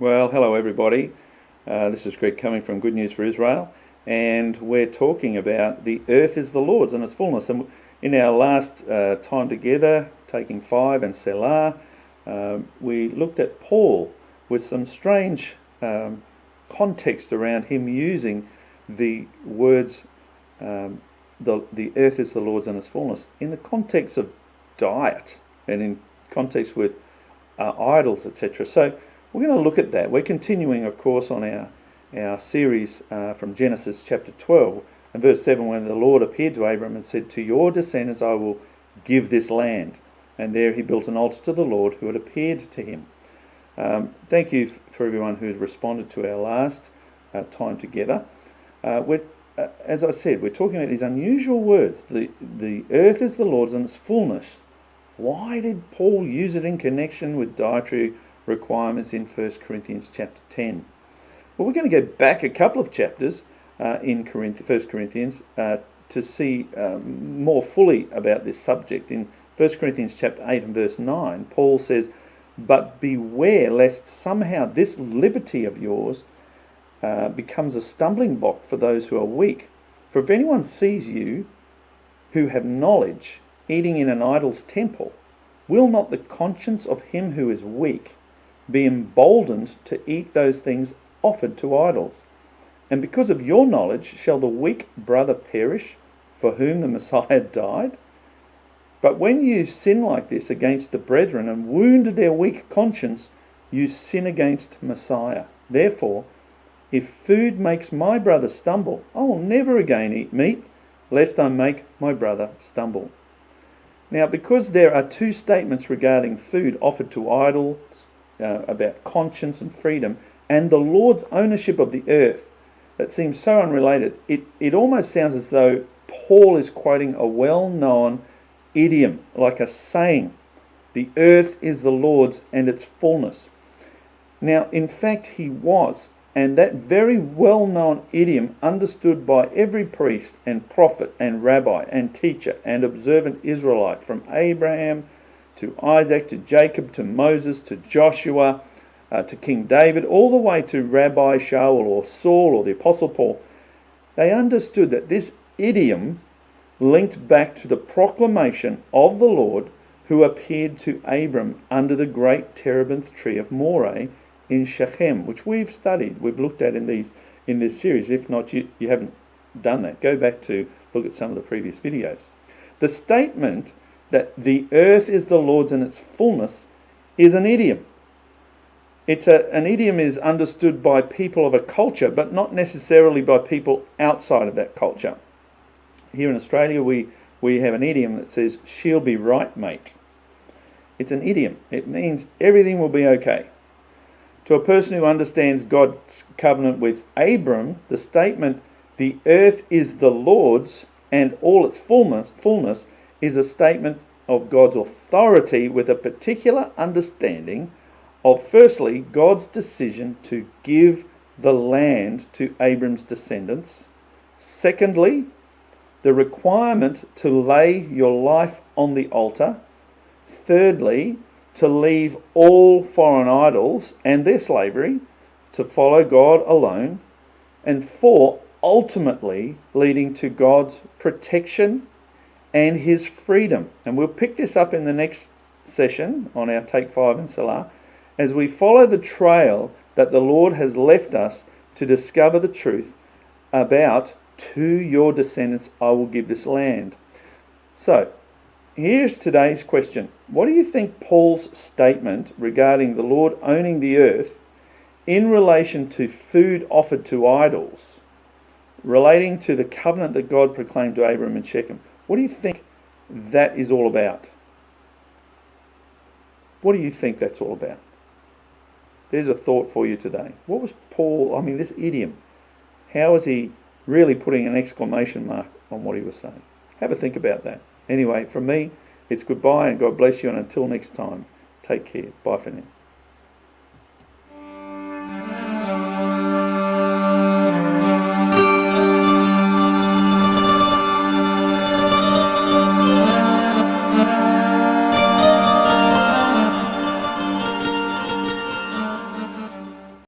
Well, hello everybody. This is Greg coming from Good News for Israel, and we're talking about the earth is the Lord's and its fullness. And in our last time together, taking 5 and Selah, we looked at Paul with some strange context around him using the words the earth is the Lord's and its fullness in the context of diet and in context with idols, etc. So we're going to look at that. We're continuing, of course, on our series from Genesis chapter 12 and verse 7, when the Lord appeared to Abram and said, "To your descendants I will give this land." And there he built an altar to the Lord who had appeared to him. Thank you for everyone who had responded to our last time together. As I said, we're talking about these unusual words. The earth is the Lord's and its fullness. Why did Paul use it in connection with dietary requirements in 1 Corinthians chapter 10? Well, we're going to go back a couple of chapters in 1 Corinthians to see more fully about this subject. In 1 Corinthians chapter 8 and verse 9, Paul says, "But beware lest somehow this liberty of yours becomes a stumbling block for those who are weak. For if anyone sees you who have knowledge eating in an idol's temple, will not the conscience of him who is weak be emboldened to eat those things offered to idols? And because of your knowledge shall the weak brother perish for whom the Messiah died? But when you sin like this against the brethren and wound their weak conscience, you sin against Messiah. Therefore, if food makes my brother stumble, I will never again eat meat, lest I make my brother stumble." Now, because there are two statements regarding food offered to idols, about conscience and freedom, and the Lord's ownership of the earth, that seems so unrelated, it almost sounds as though Paul is quoting a well-known idiom, like a saying, "The earth is the Lord's and its fullness." Now, in fact, he was, and that very well-known idiom understood by every priest and prophet and rabbi and teacher and observant Israelite, from Abraham to Isaac to Jacob to Moses to Joshua to King David, all the way to Rabbi Shaul or Saul or the Apostle Paul. They understood that this idiom linked back to the proclamation of the Lord who appeared to Abram under the great terebinth tree of Moreh in Shechem, which we've studied, we've looked at in this series. If not, you haven't done that, go back to look at some of the previous videos. The statement that the earth is the Lord's and its fullness is an idiom. An idiom is understood by people of a culture, but not necessarily by people outside of that culture. Here in Australia, we have an idiom that says, "She'll be right, mate." It's an idiom. It means everything will be okay. To a person who understands God's covenant with Abram, the statement, "The earth is the Lord's and all its fullness," is a statement of God's authority with a particular understanding of, firstly, God's decision to give the land to Abram's descendants. Secondly, the requirement to lay your life on the altar. Thirdly, to leave all foreign idols and their slavery, to follow God alone. And 4, ultimately leading to God's protection and his freedom. And we'll pick this up in the next session on our Take 5 and Selah, as we follow the trail that the Lord has left us to discover the truth about, "To your descendants I will give this land." So, here's today's question. What do you think Paul's statement regarding the Lord owning the earth in relation to food offered to idols, relating to the covenant that God proclaimed to Abram and Shechem, what do you think that is all about? What do you think that's all about? There's a thought for you today. What was Paul, this idiom, how is he really putting an exclamation mark on what he was saying? Have a think about that. Anyway, from me, it's goodbye and God bless you, and until next time, take care. Bye for now.